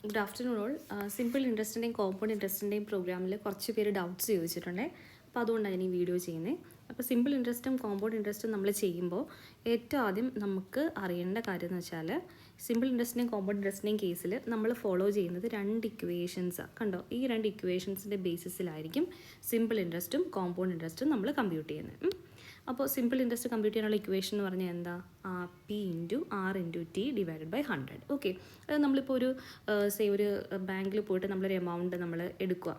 Good afternoon all. Simple ഇൻട്രസ്റ്റിൻ്റെയും compound ഇൻട്രസ്റ്റിൻ്റെയും പ്രോഗ്രാമിൽ കുറച്ച് പേര് ഡൗട്ട്സ് ചോദിച്ചിട്ടുണ്ട്. അപ്പോൾ അതുകൊണ്ടാണ് ഞാൻ ഈ വീഡിയോ ചെയ്യുന്നത്. അപ്പോൾ സിമ്പിൾ ഇൻട്രസ്റ്റും കോമ്പൗണ്ട് ഇൻട്രസ്റ്റും നമ്മൾ ചെയ്യുമ്പോൾ ഏറ്റവും ആദ്യം നമുക്ക് അറിയേണ്ട കാര്യം എന്ന് വെച്ചാൽ സിമ്പിൾ ഇൻട്രസ്റ്റിൻ്റെയും കോമ്പൗണ്ട് ഇൻട്രസ്റ്റിൻ്റെയും കേസിൽ നമ്മൾ ഫോളോ ചെയ്യുന്നത് രണ്ട് ഇക്വേഷൻസാണ്. കണ്ടോ, ഈ രണ്ട് ഇക്വേഷൻസിൻ്റെ ബേസിസിലായിരിക്കും സിമ്പിൾ ഇൻട്രസ്റ്റും കോമ്പൗണ്ട് ഇൻട്രസ്റ്റും നമ്മൾ കമ്പ്യൂട്ട് ചെയ്യുന്നത്. അപ്പോൾ സിമ്പിൾ ഇൻട്രസ്റ്റ് കമ്പ്യൂട്ട് ചെയ്യാനുള്ള ഇക്വേഷൻ എന്ന് പറഞ്ഞാൽ എന്താ? P into R into T divided by 100. Okay, അത് നമ്മളിപ്പോൾ ഒരു ഒരു ബാങ്കിൽ പോയിട്ട് നമ്മളൊരു എമൗണ്ട് നമ്മൾ എടുക്കുക,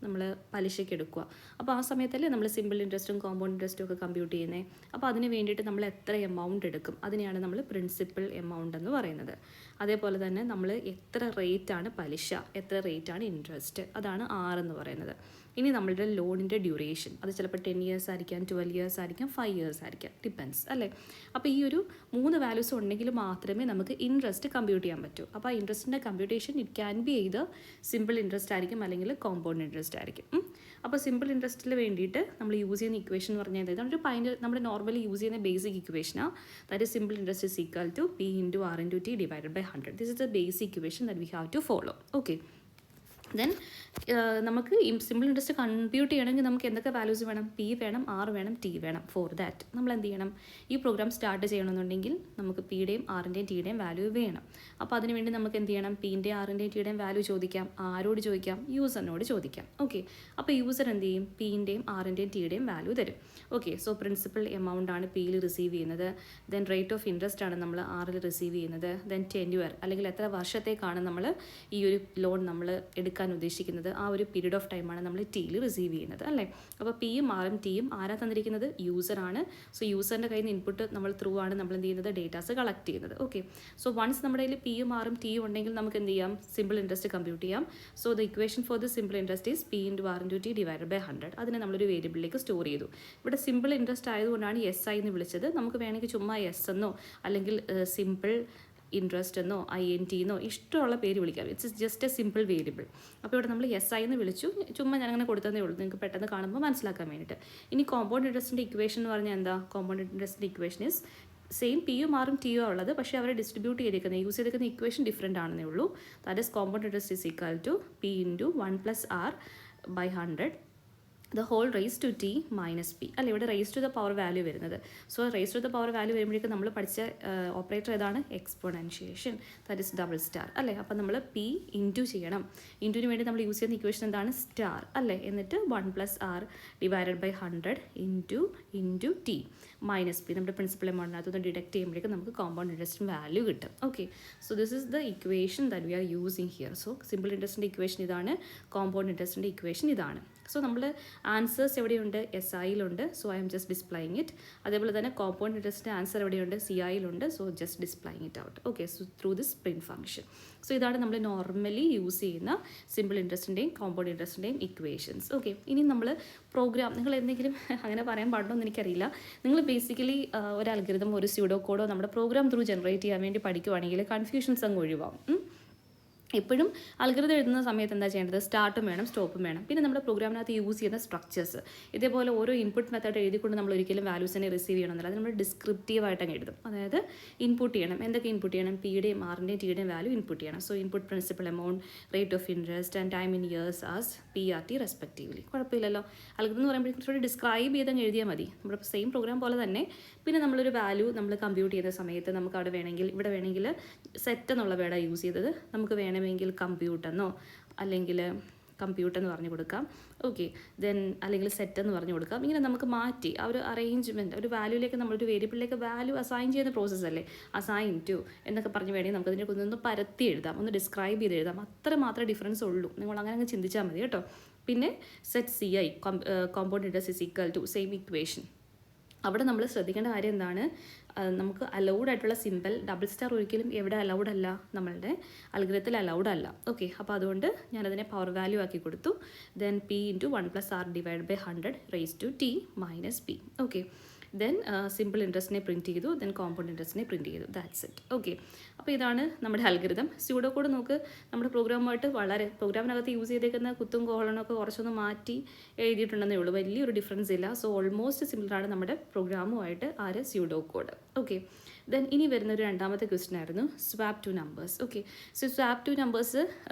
നമ്മൾ പലിശയ്ക്ക് എടുക്കുക. അപ്പോൾ ആ സമയത്തല്ലേ നമ്മൾ സിമ്പിൾ ഇൻട്രസ്റ്റും കോമ്പൗണ്ട് ഇൻട്രസ്റ്റും ഒക്കെ കമ്പ്യൂട്ട് ചെയ്യുന്നത്. അപ്പോൾ അതിന് വേണ്ടിയിട്ട് നമ്മൾ എത്ര എമൗണ്ട് എടുക്കും, അതിനെയാണ് നമ്മൾ പ്രിൻസിപ്പൽ എമൗണ്ട് എന്ന് പറയുന്നത്. അതേപോലെ തന്നെ നമ്മൾ എത്ര റേറ്റാണ് പലിശ, എത്ര റേറ്റാണ് ഇൻട്രസ്റ്റ്, അതാണ് ആർ എന്ന് പറയുന്നത്. ഇനി നമ്മളുടെ ലോണിൻ്റെ ഡ്യൂറേഷൻ, അത് ചിലപ്പോൾ 10 years ആയിരിക്കാം, 12 years ആയിരിക്കാം, 5 years ആയിരിക്കാം, ഡിപ്പെൻസ് അല്ലേ. അപ്പോൾ ഈ ഒരു 3 വാല്യൂസ് ഉണ്ടെങ്കിൽ മാത്രമേ നമുക്ക് ഇൻട്രസ്റ്റ് കമ്പ്യൂട്ട് ചെയ്യാൻ പറ്റൂ. അപ്പോൾ ആ ഇൻട്രസ്റ്റിൻ്റെ കമ്പ്യൂട്ടേഷൻ ഇറ്റ് ക്യാൻ ബി ചെയ്ത് സിമ്പിൾ ഇൻട്രസ്റ്റ് ആയിരിക്കും അല്ലെങ്കിൽ കോമ്പൗണ്ട് ഇൻട്രസ്റ്റ് ആയിരിക്കും. അപ്പോൾ സിമ്പിൾ ഇൻട്രസ്റ്റിൽ വേണ്ടിയിട്ട് നമ്മൾ യൂസ് ചെയ്യുന്ന ഇക്വേഷൻ എന്ന് പറഞ്ഞാൽ ഇതൊരു നമ്മൾ നോർമലി യൂസ് ചെയ്യുന്ന ബേസിക് ഇക്വേഷനാണ്. That is simple interest is equal to P into R into T divided by 100. This is the basic equation that we have to follow. Okay, then നമുക്ക് ഈ simple interest compute ചെയ്യണമെങ്കിൽ നമുക്ക് എന്തൊക്കെ values വേണം? P വേണം, R വേണം, T വേണം. For that നമ്മൾ എന്ത് ചെയ്യണം? ഈ പ്രോഗ്രാം സ്റ്റാർട്ട് ചെയ്യണമെന്നുണ്ടെങ്കിൽ നമുക്ക് പിയുടെയും ആറിൻ്റെയും ടിയുടെയും വാല്യൂ വേണം. അപ്പോൾ അതിനുവേണ്ടി നമുക്ക് എന്ത് ചെയ്യണം? പിൻ്റെയും ആറിൻ്റെയും ടിയുടെയും വാല്യൂ ചോദിക്കാം. ആരോട് ചോദിക്കാം? യൂസറിനോട് ചോദിക്കാം. ഓക്കെ, അപ്പോൾ യൂസർ എന്ത് ചെയ്യും? പിൻ്റെയും ആറിൻ്റെയും ടിയുടെയും വാല്യൂ തരും. ഓക്കെ, സോ പ്രിൻസിപ്പൽ എമൗണ്ട് ആണ് പിയിൽ റിസീവ് ചെയ്യുന്നത്. ദെൻ റേറ്റ് ഓഫ് ഇൻട്രസ്റ്റ് ആണ് നമ്മൾ ആറിൽ റിസീവ് ചെയ്യുന്നത്. ദെൻ ടെന്യൂർ അല്ലെങ്കിൽ എത്ര വർഷത്തേക്കാണ് നമ്മൾ ഈ ഒരു ലോൺ നമ്മൾ എടുക്കാൻ ഉദ്ദേശിക്കുന്നത്, ആ ഒരു പീരീഡ് ഓഫ് ടൈമാണ് നമ്മൾ ടിയിൽ റിസീവ് ചെയ്യുന്നത് അല്ലേ. അപ്പോൾ പിയും ആറും ടിയും ആരാ തന്നിരിക്കുന്നത്? യൂസറാണ്. സോ യൂസറിൻ്റെ കയ്യിൽ നിന്ന് ഇൻപുട്ട് നമ്മൾ ത്രൂ ആണ് നമ്മൾ എന്ത് ചെയ്യുന്നത്? ഡേറ്റാസ് കളക്ട് ചെയ്യുന്നത്. ഓക്കെ, സോ വൺസ് നമ്മുടെ കയ്യിൽ പിയും ആറും ടിയും ഉണ്ടെങ്കിൽ നമുക്ക് എന്ത് ചെയ്യാം? സിമ്പിൾ ഇൻട്രസ്റ്റ് കമ്പ്യൂട്ട് ചെയ്യാം. So the equation for the simple interest is P into R into T divided by 100. അതിനെ നമ്മളൊരു വേരിയബിളിലേക്ക് സ്റ്റോർ ചെയ്തു. ഇവിടെ സിമ്പിൾ ഇൻട്രസ്റ്റ് ആയതുകൊണ്ടാണ് എസ് ഐ എന്ന് വിളിച്ചത്. നമുക്ക് വേണമെങ്കിൽ ചുമ്മാ എസ് എന്നോ അല്ലെങ്കിൽ സിമ്പിൾ ഇൻട്രസ്റ്റ് എന്നോ INT എന്നോ ഇഷ്ടമുള്ള പേര് വിളിക്കാം. It's just A simple variable. അപ്പോൾ ഇവിടെ നമ്മൾ എസ് ഐ എന്ന് വിളിച്ചു. ചുമ്മാ ഞാനങ്ങനെ കൊടുത്തതേ ഉള്ളൂ, നിങ്ങൾക്ക് പെട്ടെന്ന് കാണുമ്പോൾ മനസ്സിലാക്കാൻ വേണ്ടിയിട്ട്. ഇനി കോമ്പൗണ്ട് ഇൻട്രസ്റ്റിൻ്റെ ഇക്വേഷൻ എന്ന് പറഞ്ഞാൽ എന്താ? കോമ്പൗണ്ട് ഇൻട്രസ്റ്റിൻ്റെ ഇക്വേഷൻ ഇസ് സെയിം പിയും ആറും ടിയും ഉള്ളത്, പക്ഷേ അവരെ ഡിസ്ട്രിബ്യൂട്ട് ചെയ്തിരിക്കുന്നത് യൂസ് ചെയ്തിരിക്കുന്ന ഇക്വേഷൻ ഡിഫറെൻ്റ് ആണെന്നേ ഉള്ളൂ. That is compound interest is equal to P into 1 + r by 100 the whole raised to t minus p. അല്ല, ഇവിടെ raise to the power value വരുന്നത്. So raise to the power value വരുമ്പോഴേക്കും നമ്മൾ പഠിച്ച operator ഏതാണ്? Exponentiation, that is double star അല്ലേ. അപ്പോൾ നമ്മൾ പി ഇൻറ്റു ചെയ്യണം. ഇൻറ്റുവിന് വേണ്ടി നമ്മൾ യൂസ് ചെയ്യുന്ന ഇക്വേഷൻ എന്താണ്? സ്റ്റാർ അല്ലേ. എന്നിട്ട് 1 + r divided by 100 into T minus P. നമ്മുടെ പ്രിൻസിപ്പൽ എമൗണ്ടിനകത്തുനിന്ന് ഡിഡക്ട് ചെയ്യുമ്പോഴേക്കും നമുക്ക് കോമ്പൗണ്ട് ഇൻട്രസ്റ്റ് വാല്യൂ കിട്ടും. Okay, so this is the equation that we are using here. So simple ഇൻട്രസ്റ്റിൻ്റെ ഇക്വേഷൻ ഇതാണ്, കോമ്പൗണ്ട് ഇൻട്രസ്റ്റിൻ്റെ ഇക്വേഷൻ ഇതാണ്. സോ നമ്മൾ ആൻസേഴ്സ് എവിടെയുണ്ട്? എസ് ഐയിലുണ്ട്. So I am just displaying it. അതേപോലെ തന്നെ കോമ്പൗണ്ട് ഇൻട്രസ്റ്റിൻ്റെ ആൻസർ എവിടെയുണ്ട്? സി ഐയിലുണ്ട്. So just displaying it out. Okay, so through this print function. So ഇതാണ് നമ്മൾ നോർമലി യൂസ് ചെയ്യുന്ന സിമ്പിൾ ഇൻട്രസ്റ്റിൻ്റെയും കോമ്പൗണ്ട് ഇൻട്രസ്റ്റിൻ്റെയും ഇക്വേഷൻസ്. ഓക്കെ, ഇനി നമ്മൾ പ്രോഗ്രാം, നിങ്ങൾ എന്തെങ്കിലും അങ്ങനെ പറയാൻ പാടുണ്ടോ എന്ന് എനിക്കറിയില്ല. നിങ്ങൾ ബേസിക്കലി ഒരു അൽഗരിതം, ഒരു സ്യൂഡോ കോഡോ നമ്മുടെ പ്രോഗ്രാം ത്രൂ ജനറേറ്റ് ചെയ്യാൻ വേണ്ടി പഠിക്കുവാണെങ്കിൽ കൺഫ്യൂഷൻസ് അങ്ങ് ഒഴിവാകും. എപ്പോഴും അൽഗരിതം എഴുതുന്ന സമയത്ത് എന്താ ചെയ്യേണ്ടത്? സ്റ്റാർട്ടും വേണം, സ്റ്റോപ്പും വേണം. പിന്നെ നമ്മുടെ പ്രോഗ്രാമിനകത്ത് യൂസ് ചെയ്യുന്ന സ്ട്രക്ചേഴ്സ്, ഇതേപോലെ ഓരോ ഇൻപുട്ട് മെത്തേഡ് എഴുതിക്കൊണ്ട് നമ്മൾ ഒരിക്കലും വാല്യൂസിനെ റിസീവ് ചെയ്യണമെന്നില്ല. അത് നമ്മൾ ഡിസ്ക്രിപ്റ്റീവായിട്ട് അങ്ങ് എഴുതും. അതായത് ഇൻപുട്ട് ചെയ്യണം. എന്തൊക്കെ ഇൻപുട്ട് ചെയ്യണം? പിയുടെയും ആറിൻ്റെയും ടിയുടെയും വാല്യൂ ഇൻപുട്ട് ചെയ്യണം. So input principal amount, rate of interest and time in years as PRT respectively. കുഴപ്പമില്ലല്ലോ. അൽഗരിതം എന്ന് പറയുമ്പോൾ കുറച്ചുകൂടി ഡിസ്ക്രൈബ് ചെയ്തങ്ങ് എഴുതിയാൽ മതി. നമ്മുടെ സെയിം പ്രോഗ്രാം പോലെ തന്നെ. പിന്നെ നമ്മളൊരു വാല്യൂ നമ്മൾ കമ്പ്യൂട്ട് ചെയ്യുന്ന സമയത്ത് നമുക്ക് അവിടെ വേണമെങ്കിൽ, ഇവിടെ വേണമെങ്കിൽ സെറ്റ് എന്നുള്ള വേർഡാണ് യൂസ് ചെയ്തത്. നമുക്ക് വേണമെങ്കിൽ കമ്പ്യൂട്ട് എന്നോ അല്ലെങ്കിൽ കമ്പ്യൂട്ടർ എന്ന് പറഞ്ഞു കൊടുക്കാം. ഓക്കെ, ദെൻ അല്ലെങ്കിൽ സെറ്റ് എന്ന് പറഞ്ഞു കൊടുക്കാം. ഇങ്ങനെ നമുക്ക് മാറ്റി ആ ഒരു അറേഞ്ച്മെൻറ്റ്, ഒരു വാല്യൂയിലേക്ക് നമ്മളൊരു വേരിയബിളിലേക്ക് വാല്യൂ അസൈൻ ചെയ്യുന്ന പ്രോസസ്സ് അല്ലേ. അസൈൻ ടു എന്നൊക്കെ പറഞ്ഞ് വേണമെങ്കിൽ നമുക്ക് അതിനെ ഒന്ന് പരത്തി എഴുതാം, ഒന്ന് ഡിസ്ക്രൈബ് ചെയ്ത് എഴുതാം. അത്ര മാത്രമേ ഡിഫറൻസ് ഉള്ളൂ. നിങ്ങൾ അങ്ങനെ അങ്ങ് ചിന്തിച്ചാൽ മതി കേട്ടോ. പിന്നെ set CI compound interest is equal to same equation. അവിടെ നമ്മൾ ശ്രദ്ധിക്കേണ്ട കാര്യം എന്താണ്? നമുക്ക് അലൗഡ് ആയിട്ടുള്ള സിമ്പിൾ ഡബിൾ സ്റ്റാർ ഒരിക്കലും എവിടെ അലൗഡ് അല്ല, നമ്മളുടെ അൽഗരിതത്തിൽ അലൗഡ് അല്ല. ഓക്കെ, അപ്പോൾ അതുകൊണ്ട് ഞാനതിനെ പവർ വാല്യൂ ആക്കി കൊടുത്തു. Then P into 1 + r divide by 100 raise to T minus P. Okay, then simple ഇൻട്രസ്റ്റിനെ പ്രിൻറ്റ് ചെയ്തു. ദെൻ കോമ്പൗണ്ട് ഇൻട്രസ്റ്റിനെ പ്രിൻറ്റ് ചെയ്തു. That's it. ഓക്കെ, അപ്പോൾ ഇതാണ് നമ്മുടെ അൽഗരിതം. സ്യൂഡോ കോഡ് നമുക്ക് നമ്മുടെ പ്രോഗ്രാമുമായിട്ട് വളരെ, പ്രോഗ്രാമിനകത്ത് യൂസ് ചെയ്തേക്കുന്ന കുത്തും കോളനൊക്കെ കുറച്ചൊന്ന് മാറ്റി എഴുതിയിട്ടുണ്ടെന്നേ ഉള്ളൂ. വലിയൊരു ഡിഫറൻസ് ഇല്ല. സോ ഓൾമോസ്റ്റ് സിമിലറാണ് നമ്മുടെ പ്രോഗ്രാമുമായിട്ട് സ്യൂഡോ കോഡ്. ഓക്കെ, ദെൻ ഇനി വരുന്ന ഒരു രണ്ടാമത്തെ ക്വസ്റ്റ്യൻ ആയിരുന്നു swap two numbers. Okay, so swap two numbers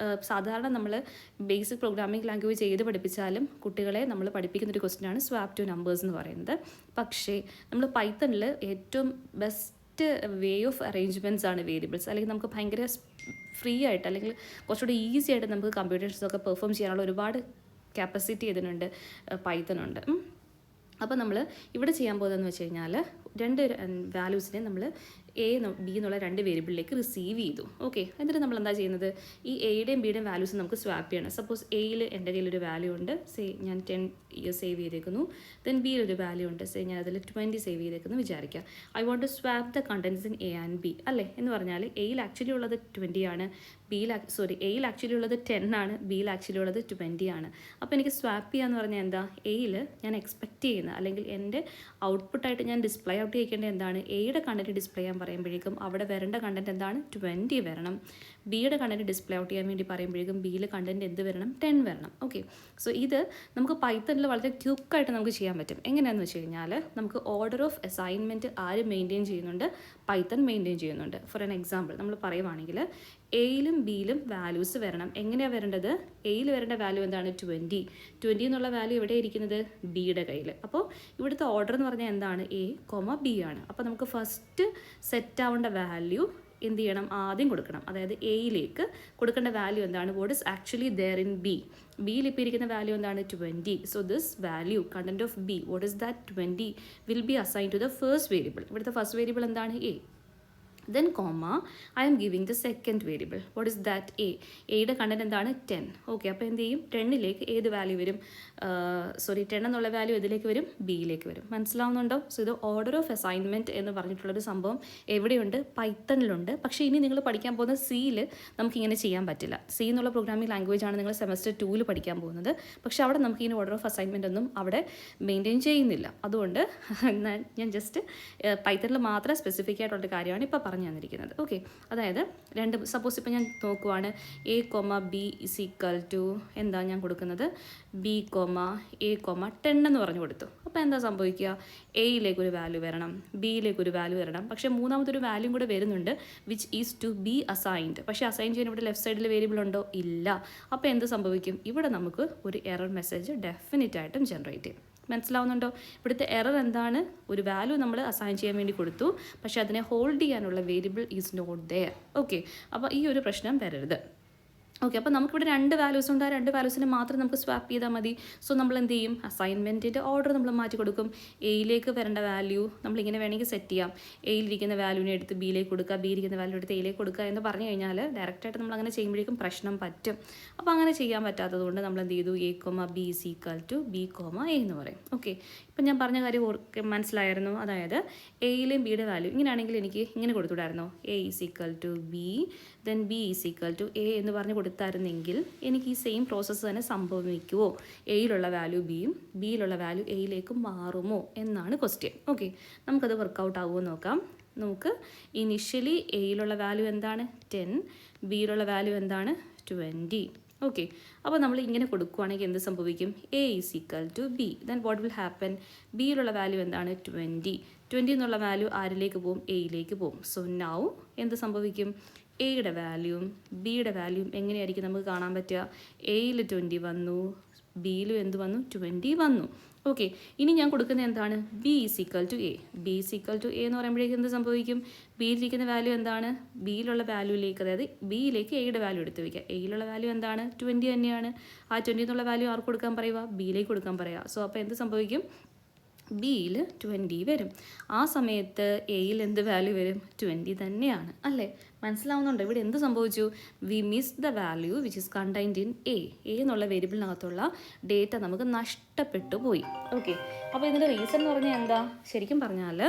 സാധാരണ നമ്മൾ ബേസിക് പ്രോഗ്രാമിംഗ് ലാംഗ്വേജ് ചെയ്ത് പഠിപ്പിച്ചാലും കുട്ടികളെ നമ്മൾ പഠിപ്പിക്കുന്ന ഒരു ക്വസ്റ്റ്യൻ ആണ് സ്വാപ്പ് ടു നമ്പേഴ്സ് എന്ന് പറയുന്നത്. പക്ഷേ നമ്മൾ പൈത്തണിൽ ഏറ്റവും ബെസ്റ്റ് വേ ഓഫ് അറേഞ്ച്മെൻറ്റ്സ് ആണ് വേരിയബിൾസ്. അല്ലെങ്കിൽ നമുക്ക് ഭയങ്കര ഫ്രീ ആയിട്ട് അല്ലെങ്കിൽ കുറച്ചുകൂടി ഈസി ആയിട്ട് നമുക്ക് കമ്പ്യൂട്ടേഴ്സൊക്കെ പെർഫോം ചെയ്യാനുള്ള ഒരുപാട് കപ്പാസിറ്റി ഇതിനുണ്ട്, പൈത്തണുണ്ട്. അപ്പോൾ നമ്മൾ ഇവിടെ ചെയ്യാൻ പോകുന്നതെന്ന് വെച്ച് കഴിഞ്ഞാൽ രണ്ട് വാല്യൂസിനെ നമ്മൾ എ ബി എന്നുള്ള രണ്ട് വേരിയബിളിലേക്ക് റിസീവ് ചെയ്തു. ഓക്കെ, എന്നിട്ട് നമ്മൾ എന്താ ചെയ്യുന്നത്, ഈ എയുടെയും ബിയുടെയും വാല്യൂസ് നമുക്ക് സ്വാപ്പ് ചെയ്യണം. സപ്പോസ് എയിൽ എൻ്റെ കയ്യിലൊരു വാല്യൂ ഉണ്ട്, ഞാൻ 10 സേവ് ചെയ്തേക്കുന്നു. ദെൻ ബിയിൽ ഒരു വാല്യൂ ഉണ്ട്, ഞാൻ അതിൽ 20 സേവ് ചെയ്തേക്കുന്നു വിചാരിക്കാം. I want to swap the contents in A and B അല്ലേ എന്ന് പറഞ്ഞാൽ എയിൽ ആക്ച്വലി ഉള്ളത് 20 ആണ്, എയിൽ ആക്ച്വലി ഉള്ളത് 10 ആണ്, ബിയിൽ ആക്ച്വലി ഉള്ളത് 20 ആണ്. അപ്പോൾ എനിക്ക് സ്വാപ്പ് ചെയ്യാന്ന് പറഞ്ഞാൽ എന്താ, എയിൽ ഞാൻ എക്സ്പെക്റ്റ് ചെയ്യുന്ന അല്ലെങ്കിൽ എൻ്റെ ഔട്ട്പുട്ടായിട്ട് ഞാൻ ഡിസ്പ്ലേ ഔട്ട് ചെയ്യേണ്ടത് എന്താണ്, എയുടെ കണ്ടൻറ്റ് ഡിസ്പ്ലേ ചെയ്യാൻ പറയുമ്പോഴേക്കും അവിടെ വരേണ്ട കണ്ടൻറ്റ് എന്താണ്, 20 വരണം. ബിയുടെ കണ്ടൻറ്റ് ഡിസ്പ്ലേ ഔട്ട് ചെയ്യാൻ വേണ്ടി പറയുമ്പോഴേക്കും ബിയിൽ കണ്ടൻറ്റ് എന്ത് വരണം, 10 വരണം. ഓക്കെ, സോ ഇത് നമുക്ക് പൈത്തണിൽ വളരെ ക്വിക്കായിട്ട് നമുക്ക് ചെയ്യാൻ പറ്റും. എങ്ങനെയാണെന്ന് വെച്ച് കഴിഞ്ഞാൽ നമുക്ക് ഓർഡർ ഓഫ് അസൈൻമെൻറ്റ് ആര് മെയിൻറ്റെയിൻ ചെയ്യുന്നുണ്ട്, പൈത്തൺ മെയിൻറ്റെയിൻ ചെയ്യുന്നുണ്ട്. ഫോർ ആൻ എക്സാമ്പിൾ നമ്മൾ പറയുവാണെങ്കിൽ എയിലും ബിയിലും വാല്യൂസ് വരണം. എങ്ങനെയാണ് വരേണ്ടത്, എയിൽ വരേണ്ട വാല്യൂ എന്താണ്, 20 എന്നുള്ള വാല്യൂ എവിടെ ഇരിക്കുന്നത്, ബിയുടെ കയ്യിൽ. അപ്പോൾ ഇവിടുത്തെ ഓർഡർ എന്ന് പറഞ്ഞാൽ എന്താണ്, എ കോമ ബി ആണ്. അപ്പോൾ നമുക്ക് ഫസ്റ്റ് സെറ്റ് ആവേണ്ട വാല്യൂ എന്ത് ചെയ്യണം, ആദ്യം കൊടുക്കണം. അതായത് എയിലേക്ക് കൊടുക്കേണ്ട വാല്യൂ എന്താണ്, what is actually there in B. ബിയിൽ ഇപ്പോൾ ഇരിക്കുന്ന വാല്യൂ എന്താണ്, 20. So this value content of B, what is that 20 will be assign to the first variable. ഇവിടുത്തെ ഫസ്റ്റ് വേരിയബിൾ എന്താണ്, A. Then comma, I am giving the second variable. What is that, a? എയുടെ content എന്താണ്, 10. Okay, അപ്പോൾ എന്ത് ചെയ്യും, 10ലേക്ക് ഏത് value വരും, 10 എന്നുള്ള വാല്യൂ ഇതിലേക്ക് വരും, ബിയിലേക്ക് വരും. മനസ്സിലാവുന്നുണ്ടോ? സോ ഇത് ഓർഡർ ഓഫ് അസൈൻമെൻറ്റ് എന്ന് പറഞ്ഞിട്ടുള്ളൊരു സംഭവം എവിടെയുണ്ട്, പൈത്തണിലുണ്ട്. പക്ഷേ ഇനി നിങ്ങൾ പഠിക്കാൻ പോകുന്ന സിയിൽ നമുക്കിങ്ങനെ ചെയ്യാൻ പറ്റില്ല. സി എന്നുള്ള പ്രോഗ്രാമിംഗ് ലാംഗ്വേജ് ആണ് നിങ്ങൾ സെമസ്റ്റർ 2 പഠിക്കാൻ പോകുന്നത്. പക്ഷേ അവിടെ നമുക്ക് ഇനി ഓർഡർ ഓഫ് അസൈൻമെൻ്റ് ഒന്നും അവിടെ മെയിൻറ്റെയിൻ ചെയ്യുന്നില്ല. അതുകൊണ്ട് ഞാൻ ജസ്റ്റ് പൈത്തണിൽ മാത്രം സ്പെസിഫിക് ആയിട്ടുള്ളൊരു കാര്യമാണ് ഇപ്പോൾ പറഞ്ഞു തന്നിരിക്കുന്നത്. ഓക്കെ, അതായത് സപ്പോസ് ഇപ്പോൾ ഞാൻ നോക്കുവാണ്, A comma B is equal to എന്താ ഞാൻ കൊടുക്കുന്നത്, ബി കോമ എ കോമ 10 എന്ന് പറഞ്ഞു കൊടുത്തു. അപ്പോൾ എന്താ സംഭവിക്കുക, എയിലേക്കൊരു വാല്യൂ വരണം, ബിയിലേക്കൊരു വാല്യൂ വരണം. പക്ഷേ മൂന്നാമതൊരു വാല്യൂ കൂടെ വരുന്നുണ്ട്, which is to be assigned. പക്ഷേ അസൈൻ ചെയ്യാൻ ഇവിടെ ലെഫ്റ്റ് സൈഡിൽ വേരിയബിൾ ഉണ്ടോ, ഇല്ല. അപ്പോൾ എന്ത് സംഭവിക്കും, ഇവിടെ നമുക്ക് ഒരു എറർ മെസ്സേജ് ഡെഫിനറ്റ് ആയിട്ടും ജനറേറ്റ് ചെയ്യും. മനസ്സിലാവുന്നുണ്ടോ? ഇവിടുത്തെ എറർ എന്താണ്, ഒരു വാല്യൂ നമ്മൾ അസൈൻ ചെയ്യാൻ വേണ്ടി കൊടുത്തു, പക്ഷേ അതിനെ ഹോൾഡ് ചെയ്യാനുള്ള variable is not there. Okay, അപ്പോൾ ഈ ഒരു പ്രശ്നം വരരുത്. ഓക്കെ, അപ്പോൾ നമുക്കിവിടെ രണ്ട് വാല്യൂസ് ഉണ്ട്, ആ രണ്ട് വാല്യൂസിനെ മാത്രം നമുക്ക് സ്വാപ്പ് ചെയ്താൽ മതി. സോ നമ്മൾ എന്ത് ചെയ്യും, അസൈൻമെൻറ്റിൻ്റെ ഓർഡർ നമ്മൾ മാറ്റി കൊടുക്കും. എയിലേക്ക് വരേണ്ട വാല്യൂ നമ്മളിങ്ങനെ വേണമെങ്കിൽ സെറ്റ് ചെയ്യാം. എയിലിരിക്കുന്ന വാല്യൂവിനെ എടുത്ത് ബിയിലേക്ക് കൊടുക്കുക, ബി ഇരിക്കുന്ന വാല്യൂ എടുത്ത് എയിലേക്ക് കൊടുക്കുക എന്ന് പറഞ്ഞു കഴിഞ്ഞാൽ ഡയറക്റ്റായിട്ട് നമ്മൾ അങ്ങനെ ചെയ്യുമ്പോഴേക്കും പ്രശ്നം പറ്റും. അപ്പോൾ അങ്ങനെ ചെയ്യാൻ പറ്റാത്തത് കൊണ്ട് നമ്മൾ എന്ത് ചെയ്തു, A comma B is equal to B comma A എന്ന് പറയും. ഓക്കെ, ഇപ്പം ഞാൻ പറഞ്ഞ കാര്യം മനസ്സിലായിരുന്നു. അതായത് എയിലെയും ബിയുടെ വാല്യൂ ഇങ്ങനെയാണെങ്കിൽ എനിക്ക് ഇങ്ങനെ കൊടുത്തുവിടായിരുന്നോ, A is equal to B, then B is equal to A എന്ന് പറഞ്ഞ് കൊടുത്തായിരുന്നെങ്കിൽ എനിക്ക് ഈ സെയിം പ്രോസസ്സ് തന്നെ സംഭവിക്കുമോ, എയിലുള്ള വാല്യൂ ബിയും ബിയിലുള്ള വാല്യൂ എയിലേക്കും മാറുമോ എന്നാണ് ക്വസ്റ്റ്യൻ. ഓക്കെ, നമുക്കത് വർക്കൗട്ട് ആവുമോ നോക്കാം. നമുക്ക് ഇനിഷ്യലി എയിലുള്ള വാല്യൂ എന്താണ്, 10, ബിയിലുള്ള വാല്യൂ എന്താണ്, 20. ഓക്കെ, അപ്പോൾ നമ്മൾ ഇങ്ങനെ കൊടുക്കുകയാണെങ്കിൽ എന്ത് സംഭവിക്കും, A is equal to B, then what will happen, ബിയിലുള്ള വാല്യൂ എന്താണ്, 20 എന്നുള്ള വാല്യൂ ആരിലേക്ക് പോകും, എയിലേക്ക് പോകും. സോ നൗ എന്ത് സംഭവിക്കും, എയുടെ വാല്യൂവും ബിയുടെ വാല്യൂവും എങ്ങനെയായിരിക്കും നമുക്ക് കാണാൻ പറ്റുക, എയിൽ 20 വന്നു, ബിയിലും എന്ത് വന്നു, 20 വന്നു. ഓക്കെ, ഇനി ഞാൻ കൊടുക്കുന്നത് എന്താണ്, B is equal to A. B is equal to A എന്ന് പറയുമ്പോഴേക്കും എന്ത് സംഭവിക്കും, ബിയിലിരിക്കുന്ന വാല്യൂ എന്താണ്, ബിയിലുള്ള വാല്യൂയിലേക്ക്, അതായത് ബിയിലേക്ക് എയുടെ വാല്യൂ എടുത്ത് വയ്ക്കുക. എയിലുള്ള വാല്യൂ എന്താണ്, 20 തന്നെയാണ്. ആ 20 എന്നുള്ള വാല്യൂ ആർക്ക് കൊടുക്കാൻ പറയുക, ബിയിലേക്ക് കൊടുക്കാൻ പറയുക. സോ അപ്പോൾ എന്ത് സംഭവിക്കും, ബിയിൽ 20 വരും. ആ സമയത്ത് എയിൽ എന്ത് വാല്യൂ വരും, 20 തന്നെയാണ് അല്ലേ. മനസ്സിലാവുന്നുണ്ടോ? ഇവിടെ എന്ത് സംഭവിച്ചു, we miss the value which is contained in A എന്നുള്ള വേരിയബിളിനകത്തുള്ള ഡേറ്റ നമുക്ക് നഷ്ടപ്പെട്ടു പോയി. ഓക്കെ, അപ്പോൾ ഇതിൻ്റെ റീസൺ എന്ന് പറഞ്ഞാൽ എന്താ, ശരിക്കും പറഞ്ഞാൽ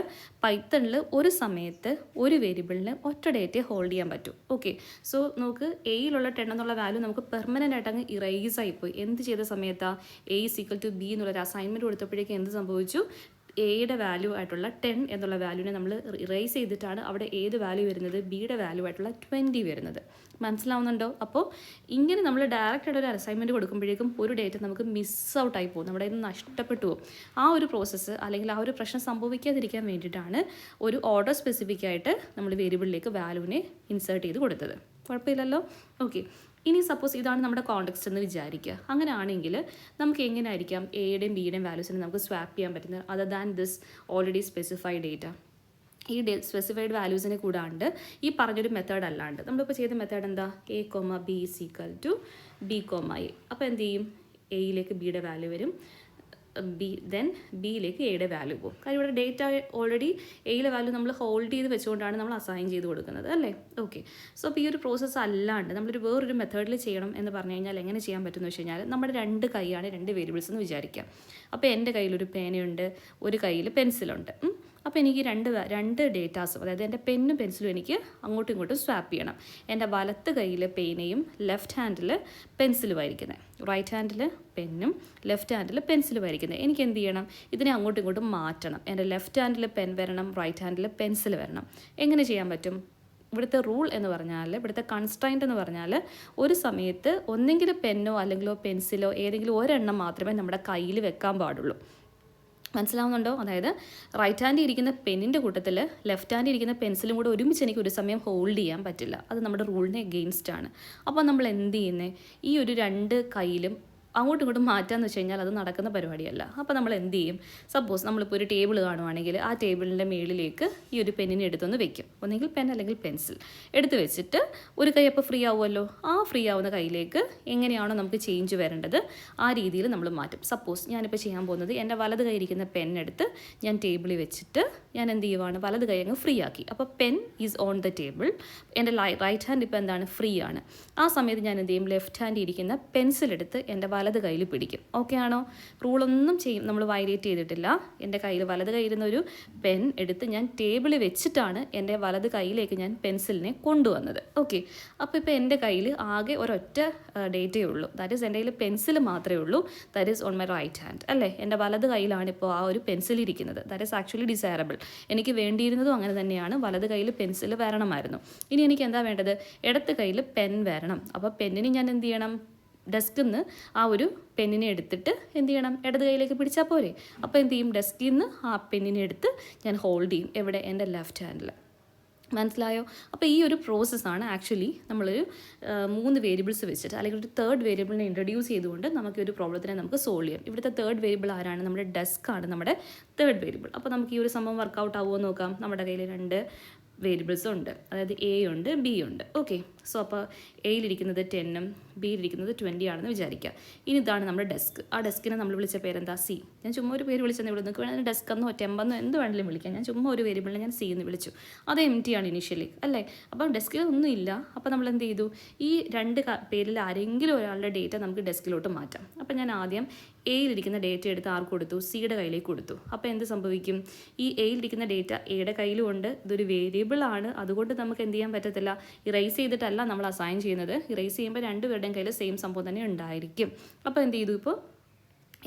പൈത്തണിൽ ഒരു സമയത്ത് ഒരു വേരിയബിളിന് ഒറ്റ ഡേറ്റയെ ഹോൾഡ് ചെയ്യാൻ പറ്റും. ഓക്കെ, സോ നമുക്ക് എയിലുള്ള 10 എന്നുള്ള വാല്യൂ നമുക്ക് പെർമനൻ്റ് ആയിട്ട് അങ്ങ് ഇറേസ് ആയിപ്പോയി. എന്ത് ചെയ്ത സമയത്താണ്, A is equal to B എന്നുള്ളൊരു അസൈൻമെൻറ്റ് കൊടുത്തപ്പോഴേക്കും എന്ത് സംഭവിച്ചു, എയുടെ വാല്യൂ ആയിട്ടുള്ള 10 എന്നുള്ള വാല്യൂവിനെ നമ്മൾ ഇറേസ് ചെയ്തിട്ടാണ് അവിടെ ഏത് വാല്യൂ വരുന്നത്, ബിയുടെ വാല്യൂ ആയിട്ടുള്ള 20 വരുന്നത്. മനസ്സിലാവുന്നുണ്ടോ? അപ്പോൾ ഇങ്ങനെ നമ്മൾ ഡയറക്റ്റ് ആയിട്ട് ഒരു അസൈൻമെൻറ്റ് കൊടുക്കുമ്പോഴേക്കും ഒരു ഡേറ്റ നമുക്ക് മിസ് ഔട്ടായി പോകും, നമ്മുടെ കയ്യിൽ നിന്ന് നഷ്ടപ്പെട്ടു പോകും. ആ ഒരു പ്രോസസ്സ് അല്ലെങ്കിൽ ആ ഒരു പ്രശ്നം സംഭവിക്കാതിരിക്കാൻ വേണ്ടിയിട്ടാണ് ഒരു ഓർഡർ സ്പെസിഫിക് ആയിട്ട് നമ്മൾ വേരിയബിളിലേക്ക് വാല്യൂവിനെ ഇൻസേർട്ട് ചെയ്ത് കൊടുത്തത്. കുഴപ്പമില്ലല്ലോ? ഓക്കെ. ഇനി സപ്പോസ് ഇതാണ് നമ്മുടെ കോണ്ടെക്സ്റ്റ് എന്ന് വിചാരിക്കുക. അങ്ങനെയാണെങ്കിൽ നമുക്ക് എങ്ങനെയായിരിക്കാം എയുടെയും ബിയുടെയും വാല്യൂസിനെ നമുക്ക് സ്വാപ്പ് ചെയ്യാൻ പറ്റുന്നത് other than this already specified data. ഈ സ്പെസിഫൈഡ് വാല്യൂസിനെ കൂടാണ്ട് ഈ പറഞ്ഞൊരു മെത്തേഡ് അല്ലാണ്ട് നമ്മളിപ്പോൾ ചെയ്ത മെത്തേഡ് എന്താ, A comma B is equal to B comma A. അപ്പോൾ എന്ത് ചെയ്യും, എയിലേക്ക് ബിയുടെ വാല്യൂ വരും, ദെൻ ബിയിലേക്ക് എയുടെ വാല്യൂ പോകും. കാര്യം ഇവിടെ ഡേറ്റ ഓൾറെഡി എയിലെ വാല്യൂ നമ്മൾ ഹോൾഡ് ചെയ്ത് വെച്ചുകൊണ്ടാണ് നമ്മൾ അസൈൻ ചെയ്ത് കൊടുക്കുന്നത് അല്ലേ. ഓക്കെ. സോ അപ്പോൾ ഈ ഒരു പ്രോസസ്സ് അല്ലാണ്ട് നമ്മളൊരു വേറൊരു മെത്തേഡിൽ ചെയ്യണം എന്ന് പറഞ്ഞു കഴിഞ്ഞാൽ എങ്ങനെ ചെയ്യാൻ പറ്റുമെന്ന് വെച്ച് കഴിഞ്ഞാൽ നമ്മുടെ 2 കൈയാണ് 2 വേരിയബിൾസ് എന്ന് വിചാരിക്കാം. അപ്പോൾ എൻ്റെ കയ്യിലൊരു പേനയുണ്ട്, ഒരു കയ്യിൽ പെൻസിലുണ്ട്. അപ്പോൾ എനിക്ക് രണ്ട് ഡേറ്റാസും, അതായത് എൻ്റെ പെന്നും പെൻസിലും എനിക്ക് അങ്ങോട്ടും ഇങ്ങോട്ടും സ്വാപ്പ് ചെയ്യണം. എൻ്റെ വലത്ത് കയ്യിൽ പേനയും ലെഫ്റ്റ് ഹാൻഡിൽ പെൻസിലുമായിരിക്കുന്നത്, റൈറ്റ് ഹാൻഡിൽ പെന്നും ലെഫ്റ്റ് ഹാൻഡിൽ പെൻസിലുമായിരിക്കുന്നത്. എനിക്ക് എന്ത് ചെയ്യണം, ഇതിനെ അങ്ങോട്ടും ഇങ്ങോട്ടും മാറ്റണം. എൻ്റെ ലെഫ്റ്റ് ഹാൻഡിൽ പെൻ വരണം, റൈറ്റ് ഹാൻഡിൽ പെൻസിൽ വരണം. എങ്ങനെ ചെയ്യാൻ പറ്റും? ഇവിടുത്തെ റൂൾ എന്ന് പറഞ്ഞാൽ, ഇവിടുത്തെ കൺസ്ട്രൈൻറ്റ് എന്ന് പറഞ്ഞാൽ, ഒരു സമയത്ത് ഒന്നെങ്കിൽ പെന്നോ അല്ലെങ്കിലോ പെൻസിലോ ഏതെങ്കിലും ഒരെണ്ണം മാത്രമേ നമ്മുടെ കയ്യിൽ വെക്കാൻ പാടുള്ളൂ. മനസ്സിലാവുന്നുണ്ടോ? അതായത് റൈറ്റ് ഹാൻഡിൽ ഇരിക്കുന്ന പെന്നിൻ്റെ കൂട്ടത്തിൽ ലെഫ്റ്റ് ഹാൻഡിൽ ഇരിക്കുന്ന പെൻസിലും കൂടെ ഒരുമിച്ച് എനിക്ക് ഒരു സമയം ഹോൾഡ് ചെയ്യാൻ പറ്റില്ല. അത് നമ്മുടെ റൂളിന് എഗെയിൻസ്റ്റ് ആണ്. അപ്പോൾ നമ്മൾ എന്ത് ചെയ്യുന്നത്, ഈ ഒരു 2 കൈയിലും അങ്ങോട്ടും ഇങ്ങോട്ടും മാറ്റാന്ന് വെച്ച് കഴിഞ്ഞാൽ അത് നടക്കുന്ന പരിപാടിയല്ല. അപ്പോൾ നമ്മൾ എന്ത് ചെയ്യും, സപ്പോസ് നമ്മളിപ്പോൾ ഒരു ടേബിൾ കാണുവാണെങ്കിൽ ആ ടേബിളിൻ്റെ മേളിലേക്ക് ഈ ഒരു പെന്നിനെ എടുത്തൊന്ന് വെക്കും. ഒന്നെങ്കിൽ പെൻ അല്ലെങ്കിൽ പെൻസിൽ എടുത്ത് വെച്ചിട്ട് ഒരു കൈ അപ്പോൾ ഫ്രീ ആവുമല്ലോ. ആ ഫ്രീ ആവുന്ന കൈയിലേക്ക് എങ്ങനെയാണോ നമുക്ക് ചേഞ്ച് വരേണ്ടത് ആ രീതിയിൽ നമ്മൾ മാറ്റും. സപ്പോസ് ഞാനിപ്പോൾ ചെയ്യാൻ പോകുന്നത് എൻ്റെ വലത് കൈ ഇരിക്കുന്ന പെൻ എടുത്ത് ഞാൻ ടേബിളിൽ വെച്ചിട്ട് ഞാൻ എന്ത് ചെയ്യുവാണ്, വലത് കൈ അങ്ങ് ഫ്രീ ആക്കി. അപ്പോൾ pen is on the table, എൻ്റെ റൈറ്റ് ഹാൻഡ് ഇപ്പോൾ എന്താണ്, ഫ്രീ ആണ്. ആ സമയത്ത് ഞാൻ എന്ത് ചെയ്യും, ലെഫ്റ്റ് ഹാൻഡ് ഇരിക്കുന്ന പെൻസിലെടുത്ത് എൻ്റെ വലത് കയ്യിൽ പിടിക്കും. ഓക്കെ ആണോ? റൂളൊന്നും നമ്മൾ വയലേറ്റ് ചെയ്തിട്ടില്ല. എൻ്റെ കയ്യിൽ വലത് കയ്യിരുന്ന ഒരു പെൻ എടുത്ത് ഞാൻ ടേബിളിൽ വെച്ചിട്ടാണ് എൻ്റെ വലത് കയ്യിലേക്ക് ഞാൻ പെൻസിലിനെ കൊണ്ടുവന്നത്. ഓക്കെ. അപ്പോൾ ഇപ്പോൾ എൻ്റെ കയ്യിൽ ആകെ ഒരൊറ്റ ഡേറ്റയേ ഉള്ളൂ, ദാറ്റ് ഈസ് എൻ്റെ കയ്യിൽ പെൻസിൽ മാത്രമേ ഉള്ളൂ, that is on my right hand അല്ലേ. എൻ്റെ വലത് കയ്യിലാണ് ഇപ്പോൾ ആ ഒരു പെൻസിൽ ഇരിക്കുന്നത്. That is actually desirable. എനിക്ക് വേണ്ടിയിരുന്നതും അങ്ങനെ തന്നെയാണ്, വലത് കയ്യിൽ പെൻസിൽ വരണമായിരുന്നു. ഇനി എനിക്ക് എന്താ വേണ്ടത്, ഇടത്ത് കയ്യിൽ പെൻ വരണം. അപ്പോൾ പെന്നിന് ഞാൻ എന്ത് ചെയ്യണം, ഡെസ്കിൽ നിന്ന് ആ ഒരു പെന്നിനെ എടുത്തിട്ട് എന്ത് ചെയ്യണം, ഇടത് കൈയിലേക്ക് പിടിച്ചാൽ പോരെ. അപ്പോൾ എന്ത് ചെയ്യും, ഡെസ്കിൽ നിന്ന് ആ പെന്നിനെ എടുത്ത് ഞാൻ ഹോൾഡ് ചെയ്യും. എവിടെ, എൻ്റെ ലെഫ്റ്റ് ഹാൻഡിൽ. മനസ്സിലായോ? അപ്പോൾ ഈ ഒരു പ്രോസസ്സാണ് ആക്ച്വലി നമ്മളൊരു 3 വേരിയബിൾസ് വെച്ചിട്ട് അല്ലെങ്കിൽ ഒരു തേർഡ് വേരിയബിളിനെ ഇൻട്രൊഡ്യൂസ് ചെയ്തുകൊണ്ട് നമുക്ക് ഒരു പ്രോബ്ലത്തിനെ നമുക്ക് സോൾവ് ചെയ്യാം. ഇവിടുത്തെ തേർഡ് വേരിയബിൾ ആരാണ്, നമ്മുടെ ഡെസ്ക്കാണ് നമ്മുടെ തേർഡ് വേരിയബിൾ. അപ്പോൾ നമുക്ക് ഈ ഒരു സംഭവം വർക്കൗട്ട് ആവുമോ നോക്കാം. നമ്മുടെ കയ്യിൽ 2 വേരിയബിൾസ് ഉണ്ട്, അതായത് എ ഉണ്ട് ബി ഉണ്ട്. ഓക്കെ. സോ അപ്പോൾ എയിലിരിക്കുന്നത് 10ഉം ബിയിലിരിക്കുന്നത് 20 ആണെന്ന് വിചാരിക്കുക. ഇനി ഇതാണ് നമ്മുടെ ഡെസ്ക്. ആ ഡെസ്കിനെ നമ്മൾ വിളിച്ച പേരെന്താ, സി. ഞാൻ ചുമ്മാ ഒരു പേര് വിളിച്ചെന്ന് ഇവിടെ നിങ്ങൾക്ക് വേണമെങ്കിൽ ഡെസ്ക് എന്നോ ടെമ്പെന്നോ എന്ത് വേണമെങ്കിലും വിളിക്കാം. ഞാൻ ചുമ്മാ ഒരു വേരിയബിളിനെ ഞാൻ സി എന്ന് വിളിച്ചു. അത് എം ടി ആണ് ഇനീഷ്യലി അല്ലേ. അപ്പം ഡെസ്കിൽ ഒന്നും ഇല്ല. അപ്പോൾ നമ്മൾ എന്ത് ചെയ്തു, ഈ 2 പേരിൽ ആരെങ്കിലും ഒരാളുടെ ഡേറ്റ നമുക്ക് ഡെസ്കിലോട്ട് മാറ്റാം. അപ്പം ഞാൻ ആദ്യം എയിലിരിക്കുന്ന ഡേറ്റ എടുത്ത് ആർക്ക് കൊടുത്തു, സിയുടെ കയ്യിലേക്ക് കൊടുത്തു. അപ്പോൾ എന്ത് സംഭവിക്കും, ഈ എയിലിരിക്കുന്ന ഡേറ്റ എയുടെ കയ്യിലും ഉണ്ട്, ഇതൊരു വേരിയബിൾ ആണ്, അതുകൊണ്ട് നമുക്ക് എന്ത് ചെയ്യാൻ പറ്റത്തില്ല, ഇറേസ് ചെയ്തിട്ടല്ല നമ്മൾ അസൈൻ ചെയ്യുന്നത്. ഇറേസ് ചെയ്യുമ്പോൾ 2 പേരുടെയും കയ്യിൽ സെയിം സംഭവം തന്നെ ഉണ്ടായിരിക്കും. അപ്പോൾ എന്ത് ചെയ്തു, ഇപ്പോൾ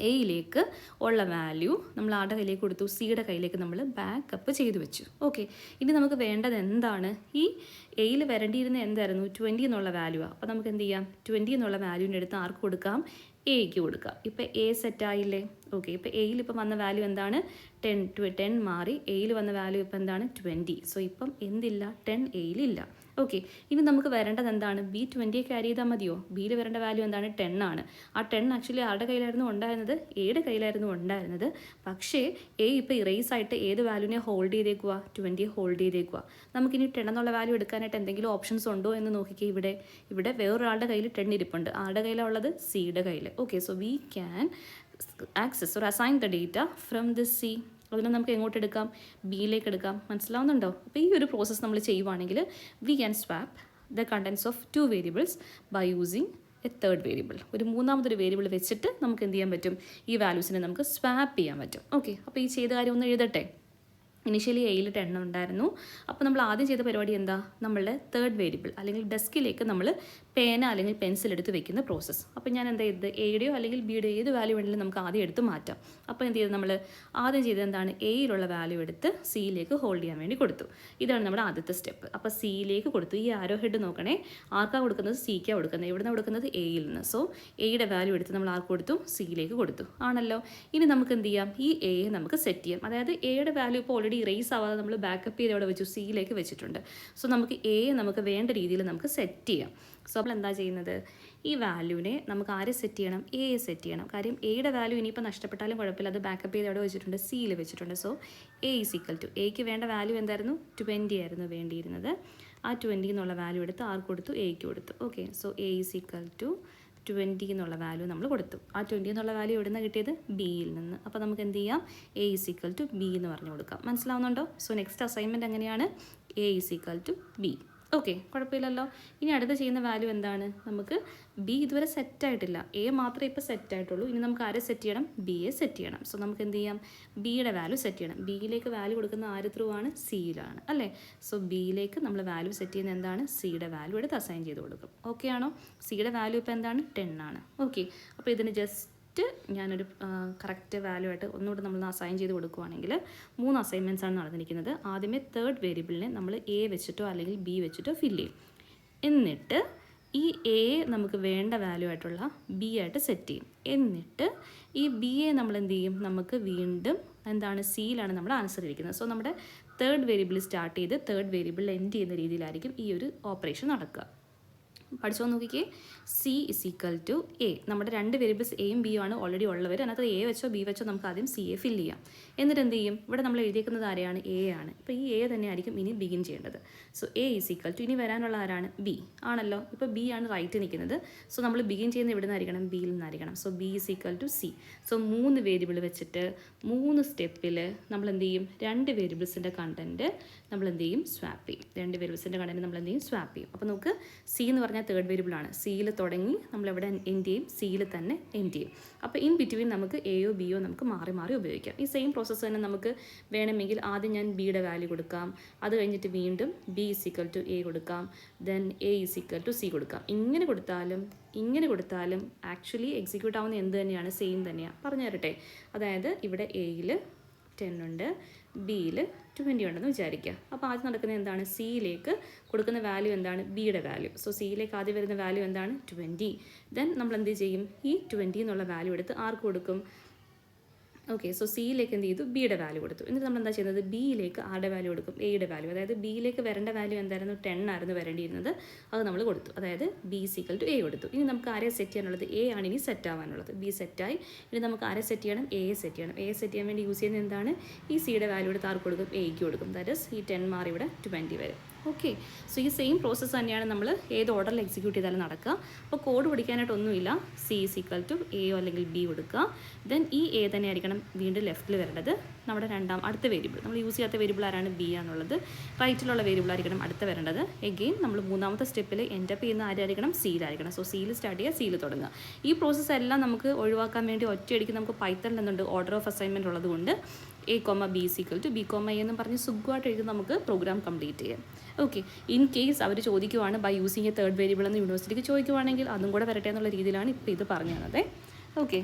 എയിലേക്ക് ഉള്ള വാല്യൂ നമ്മൾ ആരുടെ കയ്യിലേക്ക് കൊടുത്തു, സിയുടെ കയ്യിലേക്ക് നമ്മൾ ബാക്കപ്പ് ചെയ്തു വെച്ചു. ഓക്കെ. ഇനി നമുക്ക് വേണ്ടത് എന്താണ്, ഈ എയിൽ വരേണ്ടിയിരുന്ന എന്തായിരുന്നു, 20 എന്നുള്ള വാല്യൂ. അപ്പോൾ നമുക്ക് എന്ത് ചെയ്യാം, 20 എന്നുള്ള വാല്യൂവിൻ്റെ അടുത്ത് ആർക്ക് കൊടുക്കാം, എക്ക് കൊടുക്കാം. ഇപ്പോൾ എ സെറ്റായില്ലേ. ഓക്കെ. ഇപ്പോൾ എയിൽ ഇപ്പം വന്ന വാല്യൂ എന്താണ്, 10 മാറി എയിൽ വന്ന വാല്യൂ ഇപ്പം എന്താണ്, 20. സോ ഇപ്പം എന്തില്ല, 10 എയിലില്ല. ഓക്കെ. ഇനി നമുക്ക് വരേണ്ടത് എന്താണ്, ബി 20 ക്യാരി ചെയ്താൽ മതിയോ. ബിയിൽ വരേണ്ട വാല്യൂ എന്താണ്, 10 ആണ്. ആ 10 ആക്ച്വലി ആരുടെ കയ്യിലായിരുന്നു ഉണ്ടായിരുന്നത്, എയുടെ കയ്യിലായിരുന്നു ഉണ്ടായിരുന്നത്. പക്ഷേ എ ഇപ്പോൾ ഇറേസ് ആയിട്ട് ഏത് വാല്യൂവിനെ ഹോൾഡ് ചെയ്തേക്കുക, 20 ഹോൾഡ് ചെയ്തേക്കുക. നമുക്കിനി 10 എന്നുള്ള വാല്യൂ എടുക്കാനായിട്ട് എന്തെങ്കിലും ഓപ്ഷൻസ് ഉണ്ടോ എന്ന് നോക്കിക്കേ. ഇവിടെ വേറൊരാളുടെ കയ്യിൽ 10 ഇരിപ്പുണ്ട്. ആരുടെ കയ്യിലാണ് ഉള്ളത്, സിയുടെ കയ്യിൽ. Okay. So we can access or assign the data from the C. അതിനെ നമുക്ക് എങ്ങോട്ട് എടുക്കാം, ബിയിലേക്ക് എടുക്കാം. മനസ്സിലാവുന്നുണ്ടോ? അപ്പോൾ ഈ ഒരു പ്രോസസ്സ് നമ്മൾ ചെയ്യുവാണെങ്കിൽ we can swap the contents of 2 variables by using a third variable. ഒരു മൂന്നാമതൊരു വേരിയബിൾ വെച്ചിട്ട് നമുക്ക് എന്ത് ചെയ്യാൻ പറ്റും, ഈ വാല്യൂസിനെ നമുക്ക് സ്വാപ്പ് ചെയ്യാൻ പറ്റും. ഓക്കെ. അപ്പോൾ ഈ ചെയ്ത കാര്യം ഒന്ന് എഴുതട്ടെ. ഇനിഷ്യലി എയിൽ 10 ഉണ്ടായിരുന്നു. അപ്പോൾ നമ്മൾ ആദ്യം ചെയ്ത പരിപാടി എന്താ, നമ്മളുടെ തേർഡ് വേരിയബിൾ അല്ലെങ്കിൽ ഡെസ്കിലേക്ക് നമ്മൾ പേന അല്ലെങ്കിൽ പെൻസിൽ എടുത്ത് വെക്കുന്ന പ്രോസസ്സ്. അപ്പോൾ ഞാൻ എന്താ ചെയ്തത്, എയുടെയോ അല്ലെങ്കിൽ ബിയുടെയോ ഏത് വാല്യൂ വേണമെങ്കിലും നമുക്ക് ആദ്യം എടുത്ത് മാറ്റാം. അപ്പോൾ എന്ത് ചെയ്തത്, നമ്മൾ ആദ്യം ചെയ്തത് എന്താണ്, എയിലുള്ള വാല്യൂ എടുത്ത് സിയിലേക്ക് ഹോൾഡ് ചെയ്യാൻ വേണ്ടി കൊടുത്തു. ഇതാണ് നമ്മുടെ ആദ്യത്തെ സ്റ്റെപ്പ്. അപ്പോൾ സിയിലേക്ക് കൊടുത്തു. ഈ ആരോ ഹെഡ് നോക്കണേ, ആർക്കാണ് കൊടുക്കുന്നത്, സിക്കാണ് കൊടുക്കുന്നത്. എവിടുന്നാണ് കൊടുക്കുന്നത്, എയിൽ നിന്ന്. സോ എയുടെ വാല്യൂ എടുത്ത് നമ്മൾ ആർക്ക് കൊടുത്തു, സിയിലേക്ക് കൊടുത്തു ആണല്ലോ. ഇനി നമുക്ക് എന്ത് ചെയ്യാം, ഈ എയെ നമുക്ക് സെറ്റ് ചെയ്യാം. അതായത് എയുടെ വാല്യൂ ഇപ്പോൾ ഓൾറെഡി റേസ് ആവാതെ നമ്മൾ ബാക്കപ്പ് ചെയ്ത് അവിടെ വെച്ചു, സിയിലേക്ക് വെച്ചിട്ടുണ്ട്. സോ നമുക്ക് എയെ നമുക്ക് വേണ്ട രീതിയിൽ നമുക്ക് സെറ്റ് ചെയ്യാം. സോ നമ്മൾ എന്താ ചെയ്യുന്നത്, ഈ വാല്യൂവിനെ നമുക്ക് ആരെ സെറ്റ് ചെയ്യണം, എയെ സെറ്റ് ചെയ്യണം. കാര്യം എയുടെ വാല്യൂ ഇനിയിപ്പോൾ നഷ്ടപ്പെട്ടാലും കുഴപ്പമില്ല, അത് ബാക്കപ്പ് ചെയ്ത് അവിടെ വെച്ചിട്ടുണ്ട്, സിയിൽ വെച്ചിട്ടുണ്ട്. So A is equal to, എയ്ക്ക് വേണ്ട വാല്യൂ എന്തായിരുന്നു, 20 ആയിരുന്നു വേണ്ടിയിരുന്നത്. ആ 20 എന്നുള്ള വാല്യൂ എടുത്ത് ആർക്ക് കൊടുത്തു, എയ്ക്ക് കൊടുത്തു. Okay, so A is equal to 20 എന്നുള്ള വാല്യൂ നമ്മൾ കൊടുത്തു. ആ 20 എന്നുള്ള വാല്യൂ എവിടെ നിന്ന് കിട്ടിയത്, ബിയിൽ നിന്ന്. അപ്പോൾ നമുക്ക് എന്ത് ചെയ്യാം, A is equal to B എന്ന് പറഞ്ഞു കൊടുക്കാം. മനസ്സിലാവുന്നുണ്ടോ? സോ നെക്സ്റ്റ് അസൈൻമെൻറ്റ് എങ്ങനെയാണ്, A is equal to B. Okay, കുഴപ്പമില്ലല്ലോ. ഇനി അടുത്ത് ചെയ്യുന്ന വാല്യൂ എന്താണ്, നമുക്ക് ബി ഇതുവരെ സെറ്റായിട്ടില്ല, എ മാത്രമേ ഇപ്പോൾ സെറ്റായിട്ടുള്ളൂ. ഇനി നമുക്ക് ആരെ സെറ്റ് ചെയ്യണം, ബിയെ സെറ്റ് ചെയ്യണം. സോ നമുക്ക് എന്ത് ചെയ്യാം, ബിയുടെ വാല്യൂ സെറ്റ് ചെയ്യണം. ബിയിലേക്ക് വാല്യൂ കൊടുക്കുന്ന ആര് ത്രൂ ആണ്, സിയിലാണ് അല്ലേ. സോ ബിയിലേക്ക് നമ്മൾ വാല്യൂ സെറ്റ് ചെയ്യുന്നത് എന്താണ്, സിയുടെ വാല്യൂ എടുത്ത് അസൈൻ ചെയ്ത് കൊടുക്കും. ഓക്കെ ആണോ? സിയുടെ വാല്യൂ ഇപ്പോൾ എന്താണ്, 10 ആണ്. ഓക്കെ, അപ്പോൾ ഇതിന് ജസ്റ്റ് ഞാനൊരു കറക്റ്റ് വാല്യൂ ആയിട്ട് ഒന്നുകൂടെ നമ്മൾ അസൈൻ ചെയ്ത് കൊടുക്കുകയാണെങ്കിൽ 3 അസൈൻമെൻറ്റ്സ് ആണ് നടന്നിരിക്കുന്നത്. ആദ്യമേ തേർഡ് വേരിയബിളിനെ നമ്മൾ എ വെച്ചിട്ടോ അല്ലെങ്കിൽ ബി വെച്ചിട്ടോ ഫില്ല് ചെയ്യും. എന്നിട്ട് ഈ എ നമുക്ക് വേണ്ട വാല്യൂ ആയിട്ടുള്ള ബി ആയിട്ട് സെറ്റ് ചെയ്യും. എന്നിട്ട് ഈ ബി എ നമ്മൾ എന്ത് ചെയ്യും, നമുക്ക് വീണ്ടും എന്താണ്, സിയിലാണ് നമ്മുടെ ആൻസർ ഇരിക്കുന്നത്. സോ നമ്മുടെ തേർഡ് വേരിയബിൾ സ്റ്റാർട്ട് ചെയ്ത് തേർഡ് വേരിയബിൾ എൻഡ് ചെയ്യുന്ന രീതിയിലായിരിക്കും ഈ ഒരു ഓപ്പറേഷൻ നടക്കുക. പഠിച്ചോ നോക്കിക്കേ, C is equal to A. നമ്മുടെ 2 വേരിയബിൾസ് എയും ബിയും ആണ് ഓൾറെഡി ഉള്ളവർ. അതിനകത്ത് എ വെച്ചോ ബി വെച്ചോ നമുക്ക് ആദ്യം സി എ ഫില്ല് ചെയ്യാം. എന്നിട്ട് എന്ത് ചെയ്യും, ഇവിടെ നമ്മൾ എഴുതിയിരിക്കുന്നത് ആരെയാണ്, എ ആണ്. ഇപ്പോൾ ഈ എ തന്നെയായിരിക്കും ഇനി ബിഗിൻ ചെയ്യേണ്ടത്. So A is equal to, ഇനി വരാനുള്ള ആരാണ്, ബി ആണല്ലോ. ഇപ്പോൾ ബി ആണ് റൈറ്റ് നിൽക്കുന്നത്. സോ നമ്മൾ ബിഗിൻ ചെയ്യുന്നത് ഇവിടെ നിന്നായിരിക്കണം, ബിയിൽ നിന്നായിരിക്കണം. So B is equal to C. So 3 variable വെച്ചിട്ട് 3 സ്റ്റെപ്പിൽ നമ്മൾ എന്ത് ചെയ്യും, 2 വേരിയബിൾസിൻ്റെ കണ്ടൻറ്റ് നമ്മൾ എന്ത് ചെയ്യും, സ്വാപ്പ് ചെയ്യും. 2 വേരിയബിൾസിൻ്റെ കണ്ടൻറ്റ് നമ്മൾ എന്ത് ചെയ്യും, സ്വാപ്പ് ചെയ്യും. അപ്പോൾ നമുക്ക് സി എന്ന് പറഞ്ഞാൽ തേർഡ് വേരിയബിൾ ആണ്. സിയിൽ തുടങ്ങി നമ്മളെവിടെ എൻഡ് ചെയ്യും, സിയിൽ തന്നെ എൻഡ് ചെയ്യും. അപ്പോൾ ഇൻ ബിറ്റ്വീൻ നമുക്ക് എയോ ബിയോ നമുക്ക് മാറി മാറി ഉപയോഗിക്കാം. ഈ സെയിം പ്രോസസ്സ് തന്നെ നമുക്ക് വേണമെങ്കിൽ ആദ്യം ഞാൻ ബിയുടെ വാല്യൂ കൊടുക്കാം, അത് കഴിഞ്ഞിട്ട് വീണ്ടും B is equal to A കൊടുക്കാം, then A is equal to C കൊടുക്കാം. ഇങ്ങനെ കൊടുത്താലും ആക്ച്വലി എക്സിക്യൂട്ട് ആവുന്ന എന്ത് തന്നെയാണ്, സെയിം തന്നെയാണ്. പറഞ്ഞു തരട്ടെ. അതായത് ഇവിടെ എയിൽ 10 ഉണ്ട്, ബിയിൽ 20 ഉണ്ടെന്ന് വിചാരിക്കുക. അപ്പോൾ ആദ്യം നടക്കുന്നത് എന്താണ്, സിയിലേക്ക് കൊടുക്കുന്ന വാല്യൂ എന്താണ്, ബിയുടെ വാല്യൂ. സോ സിയിലേക്ക് ആദ്യം വരുന്ന വാല്യൂ എന്താണ്, 20. ദെൻ നമ്മൾ എന്ത് ചെയ്യും, ഈ 20 എന്നുള്ള വാല്യൂ എടുത്ത് ആർക്ക് കൊടുക്കും, ഓക്കെ. സോ സിയിലേക്ക് എന്ത് ചെയ്തു, ബിയുടെ വാല്യൂ കൊടുത്തു. എന്നിട്ട് നമ്മൾ എന്താ ചെയ്യുന്നത്, ബിയിലേക്ക് ആരുടെ വാല്യൂ കൊടുക്കും, എയുടെ വാല്യൂ. അതായത് ബിയിലേക്ക് വരേണ്ട വാല്യൂ എന്തായിരുന്നു, 10 ആയിരുന്നു വരേണ്ടിയിരുന്നത്, അത് നമ്മൾ കൊടുത്തു. അതായത് ബി ഈക്വൽ ടു എ കൊടുത്തു. ഇനി നമുക്ക് ആരെ സെറ്റ് ചെയ്യാനുള്ളത്, എ ആണ് ഇനി സെറ്റ് ആവാനുള്ളത്. ബി സെറ്റായി. ഇനി നമുക്ക് ആരെ സെറ്റ് ചെയ്യണം, എയെ സെറ്റ് ചെയ്യണം. എയെ സെറ്റ് ചെയ്യാൻ വേണ്ടി യൂസ് ചെയ്യുന്നത് എന്താണ്, ഈ സിയുടെ വാല്യൂ എടുത്ത് ആർക്ക് കൊടുക്കും, എയ്ക്ക് കൊടുക്കും. ദാറ്റ് ഇസ് ഈ 10 മാറി ഇവിടെ 20 വരും. ഓക്കെ. സോ ഈ സെയിം പ്രോസസ്സ് തന്നെയാണ് നമ്മൾ ഏത് ഓർഡറിൽ എക്സിക്യൂട്ട് ചെയ്താലും നടക്കുക. അപ്പോൾ കോഡ് പഠിക്കാനായിട്ടൊന്നുമില്ല. സി ഇസ് ഈക്വൽ ടു എയോ അല്ലെങ്കിൽ ബി കൊടുക്കുക. ദെൻ ഈ എ തന്നെ ആയിരിക്കണം വീണ്ടും ലെഫ്റ്റിൽ വരേണ്ടത്. നമ്മുടെ അടുത്ത വേരിയബിൾ നമ്മൾ യൂസ് ചെയ്യാത്ത വേരിയബിൾ ആരാണ്, ബി ആണുള്ളത്. റൈറ്റിലുള്ള വേരിയബിൾ ആയിരിക്കണം അടുത്ത വരേണ്ടത്. എഗെയിൻ നമ്മൾ 3ാമത്തെ സ്റ്റെപ്പിൽ എൻഡപ്പ് ചെയ്യുന്ന ആരായിരിക്കണം, സിയിലായിരിക്കണം. സോ സിയിൽ സ്റ്റാർട്ട് ചെയ്യുക, സിയിൽ തുടങ്ങുക. ഈ പ്രോസസ്സ് എല്ലാം നമുക്ക് ഒഴിവാക്കാൻ വേണ്ടി ഒറ്റയടിക്ക് നമുക്ക് പൈത്തണിൽ നിന്നുണ്ട് ഓർഡർ ഓഫ് അസൈൻമെൻറ്റ് ഉള്ളതുകൊണ്ട് A comma B is equal to B comma A എന്ന് പറഞ്ഞ് സുഖമായിട്ട് എഴുതി നമുക്ക് പ്രോഗ്രാം കംപ്ലീറ്റ് ചെയ്യാം. ഓക്കെ. ഇൻ കേസ് അവർ ചോദിക്കുവാണ് by using a third variable എന്ന് യൂണിവേഴ്സിറ്റിക്ക് ചോദിക്കുവാണെങ്കിൽ അതും കൂടെ വരട്ടെ എന്നുള്ള രീതിയിലാണ് ഇപ്പോൾ ഇത് പറഞ്ഞു തന്നത്. ഓക്കെ.